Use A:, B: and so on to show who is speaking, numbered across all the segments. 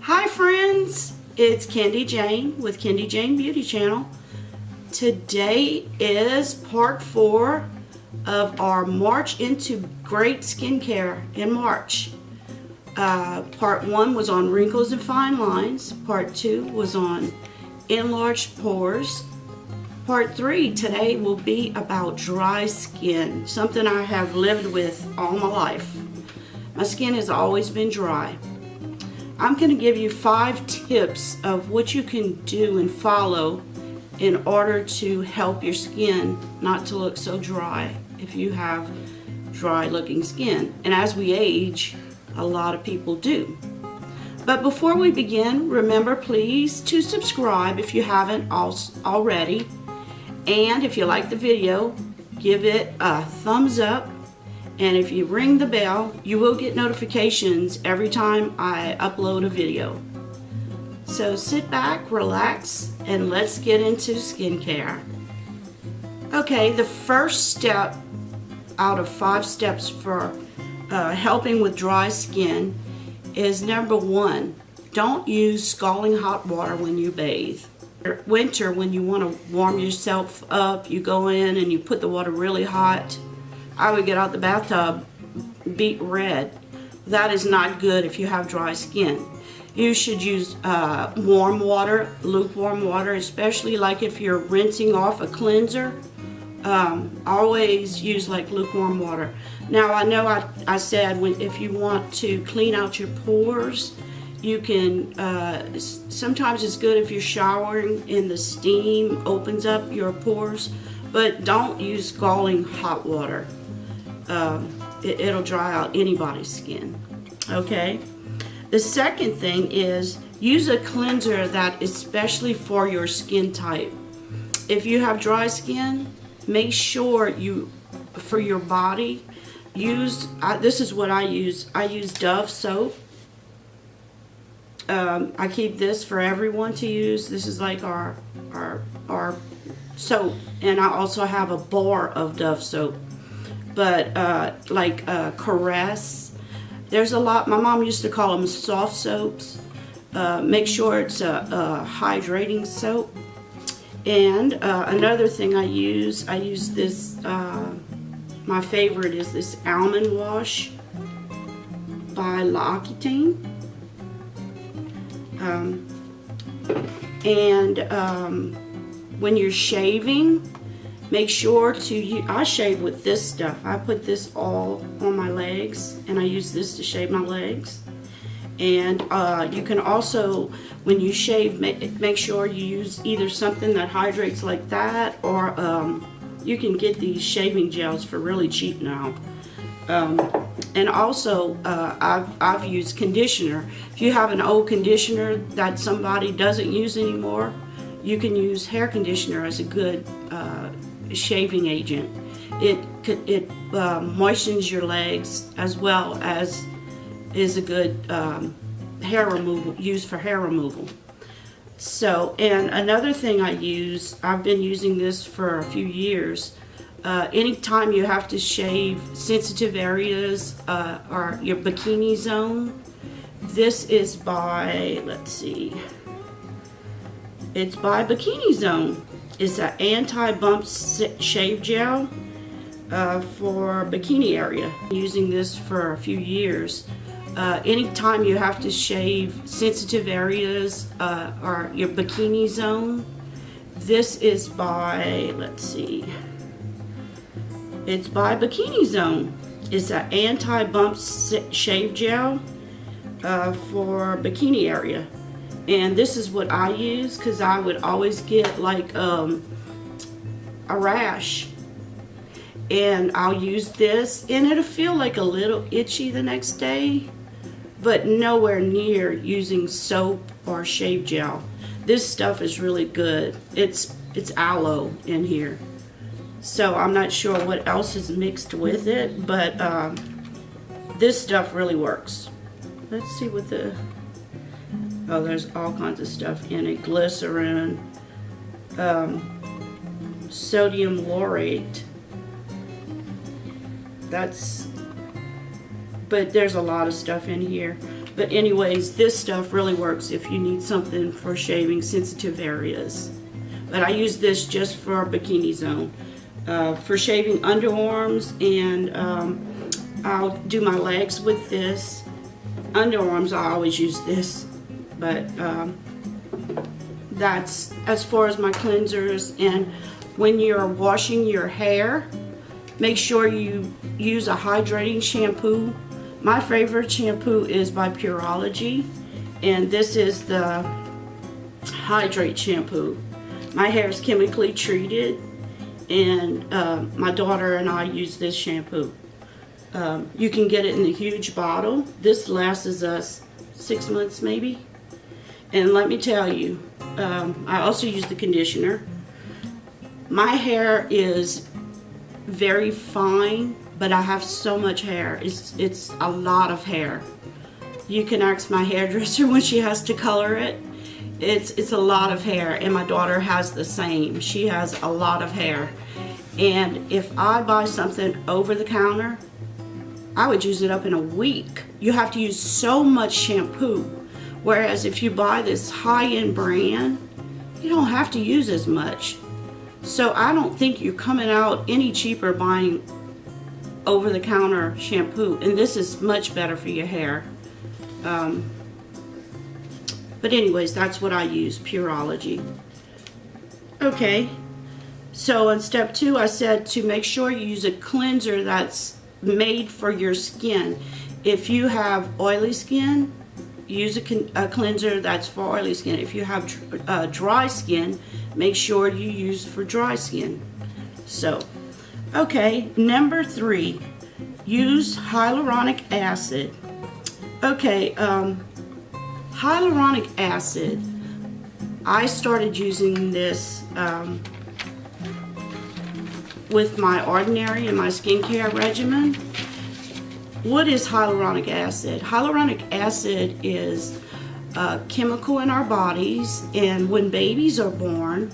A: Hi friends, it's Kendy Jane with Kendy Jane Beauty Channel. Today is part 4 of our March into Great Skincare in March. Part 1 was on wrinkles and fine lines. Part 2 was on enlarged pores. Part 3 today will be about dry skin, something I have lived with all my life. My skin has always been dry. I'm going to give you 5 tips of what you can do and follow in order to help your skin not to look so dry if you have dry looking skin. And as we age, a lot of people do. But before we begin, remember please to subscribe if you haven't already. And if you like the video, give it a thumbs up. And if you ring the bell, you will get notifications every time I upload a video. So sit back, relax, and let's get into skincare. Okay, the first step out of 5 steps for helping with dry skin is number 1, don't use scalding hot water when you bathe. Winter, when you want to warm yourself up, you go in and you put the water really hot. I would get out the bathtub beet red. That is not good if you have dry skin. You should use warm water, lukewarm water, especially like if you're rinsing off a cleanser. Always use like lukewarm water. Now I know I said if you want to clean out your pores, you can, sometimes it's good if you're showering and the steam opens up your pores, but don't use scalding hot water. It'll dry out anybody's skin. Okay. The second thing is use a cleanser that is specially for your skin type. If you have dry skin, make sure you, for your body, use, this is what I use. I use Dove soap. I keep this for everyone to use. This is like our soap, and I also have a bar of Dove soap. But Caress, there's a lot. My mom used to call them soft soaps. Make sure it's a hydrating soap. And another thing I use this. My favorite is this Almond wash by L'Occitane. When you're shaving, make sure to I shave with this stuff. I put this all on my legs, and I use this to shave my legs. And you can also, when you shave, make sure you use either something that hydrates like that, or you can get these shaving gels for really cheap now. And also, I've used conditioner. If you have an old conditioner that somebody doesn't use anymore, you can use hair conditioner as a good shaving agent. It moistens your legs as well as is a good hair removal, used for hair removal. So, and another thing I've been using this for a few years. Anytime you have to shave sensitive areas or your bikini zone, this is by, let's see, it's by Bikini Zone. It's an anti-bump shave gel for bikini area. Using this for a few years. Anytime you have to shave sensitive areas or your bikini zone, this is by, let's see, it's by Bikini Zone. It's an anti-bump shave gel for bikini area. And this is what I use because I would always get like a rash. And I'll use this, and it'll feel like a little itchy the next day, but nowhere near using soap or shave gel. This stuff is really good. It's aloe in here. So I'm not sure what else is mixed with it, but this stuff really works. Let's see what oh, there's all kinds of stuff in it. Glycerin, sodium laurate. But there's a lot of stuff in here. But anyways, this stuff really works if you need something for shaving sensitive areas. But I use this just for our bikini zone. For shaving underarms, and I'll do my legs with this. Underarms, I always use this. But that's as far as my cleansers. And when you're washing your hair, make sure you use a hydrating shampoo. My favorite shampoo is by Pureology, and this is the Hydrate shampoo. My hair is chemically treated, and my daughter and I use this shampoo. You can get it in the huge bottle. This lasts us 6 months maybe. And let me tell you, I also use the conditioner. My hair is very fine, but I have so much hair. It's a lot of hair. You can ask my hairdresser when she has to color it. It's a lot of hair, and my daughter has the same. She has a lot of hair. And if I buy something over the counter, I would use it up in a week. You have to use so much shampoo. Whereas if you buy this high-end brand, you don't have to use as much. So I don't think you're coming out any cheaper buying over-the-counter shampoo. And this is much better for your hair. But anyways, that's what I use, Pureology. Okay, so in step 2, I said to make sure you use a cleanser that's made for your skin. If you have oily skin, use a cleanser that's for oily skin. If you have dry skin, make sure you use for dry skin. So, okay, number 3, use hyaluronic acid. Okay, hyaluronic acid, I started using this with my ordinary and my skincare regimen. What is hyaluronic acid? Hyaluronic acid is a chemical in our bodies, and when babies are born,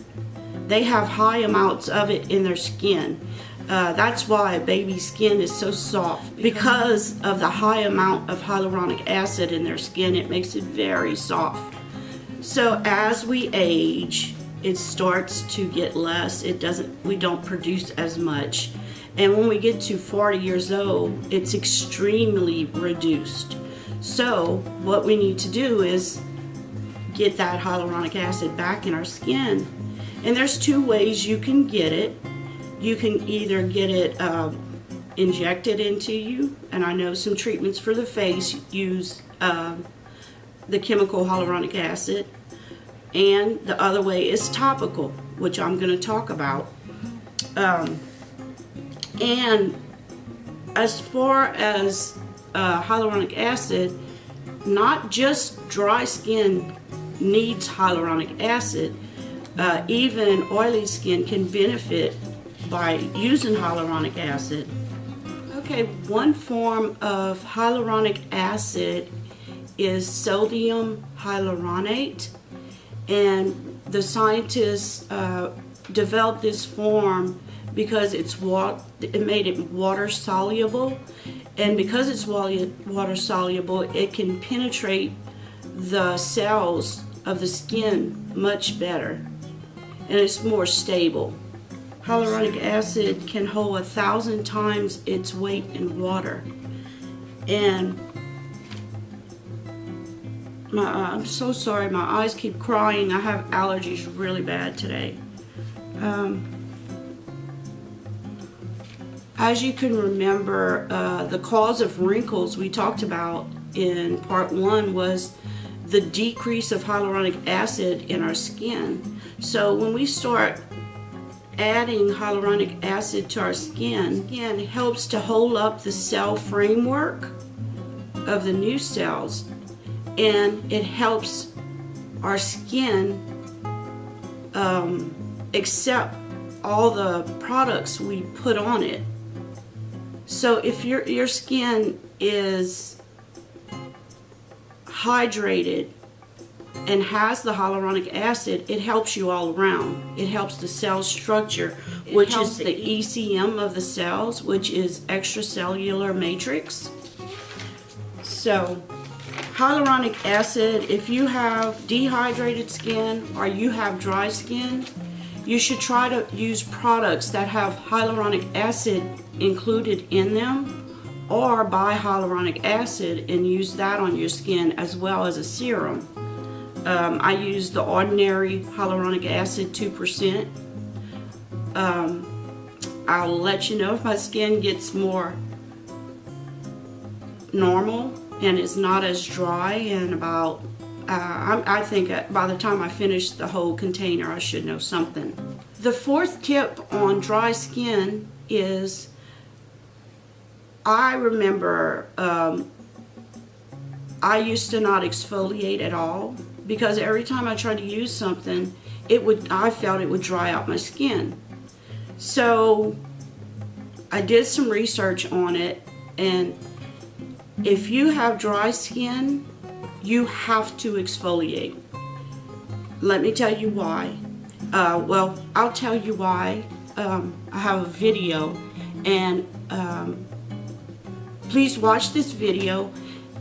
A: they have high amounts of it in their skin. That's why a baby's skin is so soft. Because of the high amount of hyaluronic acid in their skin, it makes it very soft. So as we age, it starts to get less. We don't produce as much. And when we get to 40 years old, it's extremely reduced. So what we need to do is get that hyaluronic acid back in our skin. And there's 2 ways you can get it. You can either get it injected into you, and I know some treatments for the face use the chemical hyaluronic acid, and the other way is topical, which I'm going to talk about. And as far as hyaluronic acid, not just dry skin needs hyaluronic acid. Even oily skin can benefit by using hyaluronic acid. Okay, one form of hyaluronic acid is sodium hyaluronate, and the scientists developed this form because it made it water soluble, and because it's water soluble, it can penetrate the cells of the skin much better, and it's more stable. Hyaluronic acid can hold 1,000 times its weight in water. And I'm so sorry, my eyes keep crying. I have allergies really bad today. As you can remember, the cause of wrinkles we talked about in part 1 was the decrease of hyaluronic acid in our skin. So when we start adding hyaluronic acid to our skin, again, it helps to hold up the cell framework of the new cells, and it helps our skin accept all the products we put on it. So if your skin is hydrated and has the hyaluronic acid, it helps you all around. It helps the cell structure, which is the ECM of the cells, which is extracellular matrix. So Hyaluronic acid, if you have dehydrated skin or you have dry skin, you should try to use products that have hyaluronic acid included in them, or buy hyaluronic acid and use that on your skin as well as a serum. I use the ordinary hyaluronic acid 2%. I'll let you know if my skin gets more normal and it's not as dry, and about I think by the time I finish the whole container I should know something. The fourth tip on dry skin is, I remember I used to not exfoliate at all because every time I tried to use something, I felt it would dry out my skin. So I did some research on it, and if you have dry skin, you have to exfoliate. Let me tell you why. Well, I'll tell you why. I have a video, and please watch this video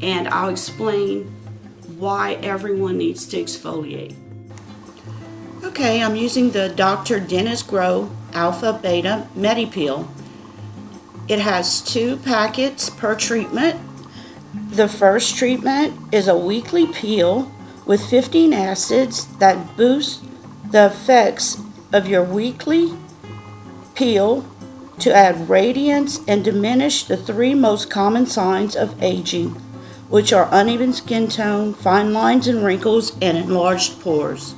A: and I'll explain why everyone needs to exfoliate. Okay, I'm using the Dr. Dennis Grow Alpha Beta Medi-Peel. It has 2 packets per treatment. The first treatment is a weekly peel with 15 acids that boost the effects of your weekly peel to add radiance and diminish the 3 most common signs of aging, which are uneven skin tone, fine lines and wrinkles, and enlarged pores.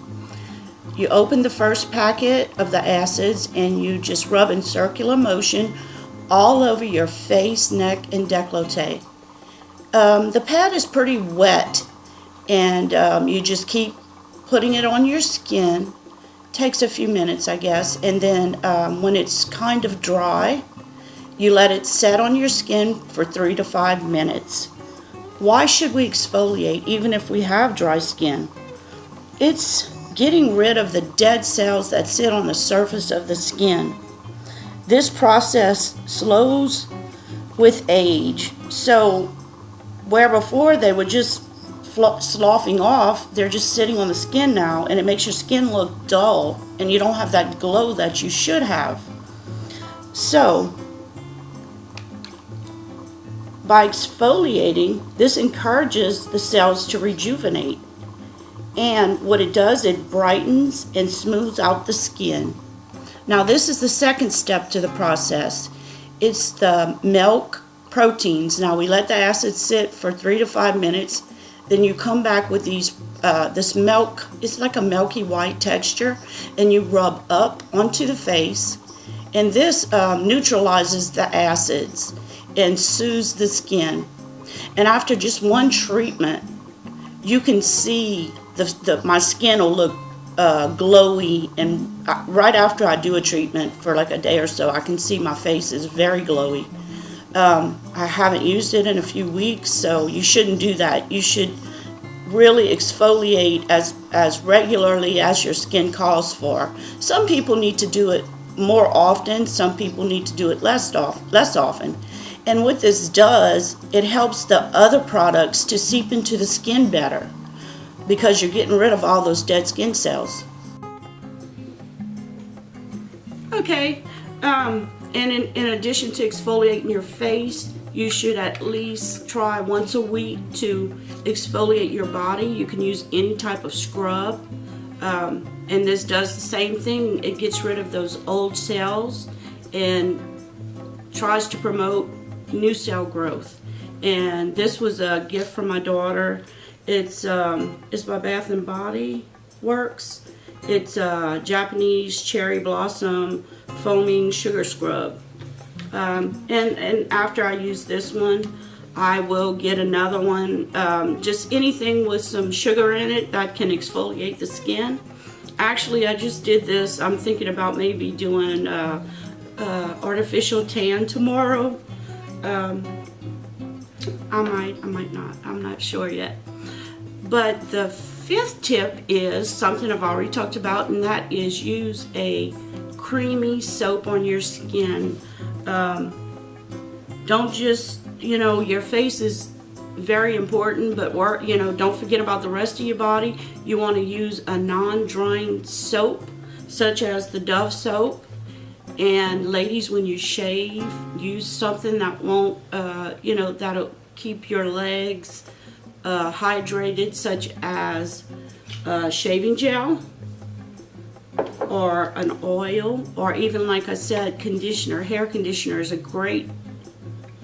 A: You open the first packet of the acids and you just rub in circular motion all over your face, neck, and décolleté. The pad is pretty wet, and you just keep putting it on your skin. Takes a few minutes, I guess, and then when it's kind of dry, you let it set on your skin for 3 to 5 minutes. Why should we exfoliate even if we have dry skin? It's getting rid of the dead cells that sit on the surface of the skin. This process slows with age, so where before they would just sloughing off, they're just sitting on the skin now, and it makes your skin look dull and you don't have that glow that you should have. So by exfoliating, this encourages the cells to rejuvenate, and what it does, it brightens and smooths out the skin. Now this is the second step to the process. It's the milk proteins. Now we let the acid sit for 3 to 5 minutes. Then you come back with this milk. It's like a milky white texture, and you rub up onto the face, and this neutralizes the acids and soothes the skin. And after just one treatment, you can see my skin will look glowy, and right after I do a treatment for like a day or so, I can see my face is very glowy. I haven't used it in a few weeks, so you shouldn't do that. You should really exfoliate as regularly as your skin calls for. Some people need to do it more often, some people need to do it less often. And what this does, it helps the other products to seep into the skin better, because you're getting rid of all those dead skin cells. Okay, and in addition to exfoliating your face, you should at least try once a week to exfoliate your body. You can use any type of scrub, and this does the same thing. It gets rid of those old cells and tries to promote new cell growth. And this was a gift from my daughter. It's by Bath and Body Works. It's Japanese cherry blossom foaming sugar scrub. And after I use this one, I will get another one, just anything with some sugar in it that can exfoliate the skin. Actually, I just did this. I'm thinking about maybe doing artificial tan tomorrow. I might not. I'm not sure yet. But the fifth tip is something I've already talked about, and that is use a creamy soap on your skin. Don't just, your face is very important, but don't forget about the rest of your body. You want to use a non-drying soap, such as the Dove soap. And ladies, when you shave, use something that won't, that'll keep your legs hydrated, such as shaving gel or an oil, or even, like I said, conditioner. Hair conditioner is a great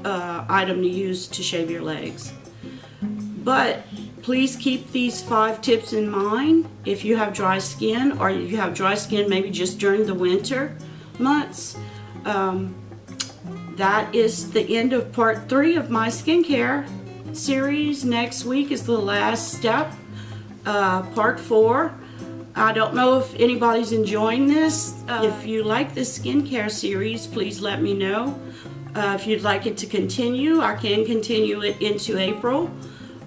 A: item to use to shave your legs. But please keep these 5 tips in mind if you have dry skin, or you have dry skin maybe just during the winter months. That is the end of part 3 of my skincare series. Next week is the last step, part 4. I don't know if anybody's enjoying this. If you like this skincare series, please let me know. If you'd like it to continue, I can continue it into April.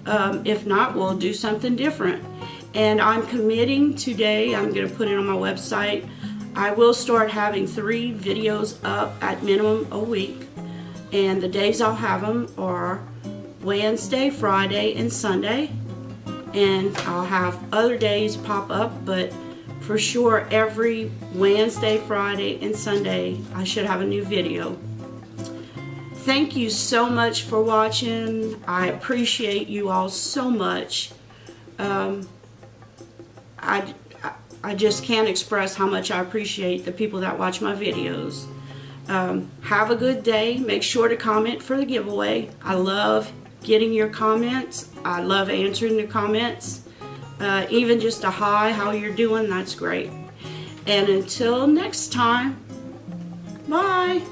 A: If not, we'll do something different. And I'm committing today, I'm going to put it on my website, I will start having 3 videos up at minimum a week. And the days I'll have them are Wednesday, Friday, and Sunday. And I'll have other days pop up, but for sure every Wednesday, Friday, and Sunday I should have a new video. Thank you so much for watching. I appreciate you all so much. I just can't express how much I appreciate the people that watch my videos. Have a good day. Make sure to comment for the giveaway. I love getting your comments. I love answering the comments. Even just a hi, how you're doing, that's great. And until next time, bye.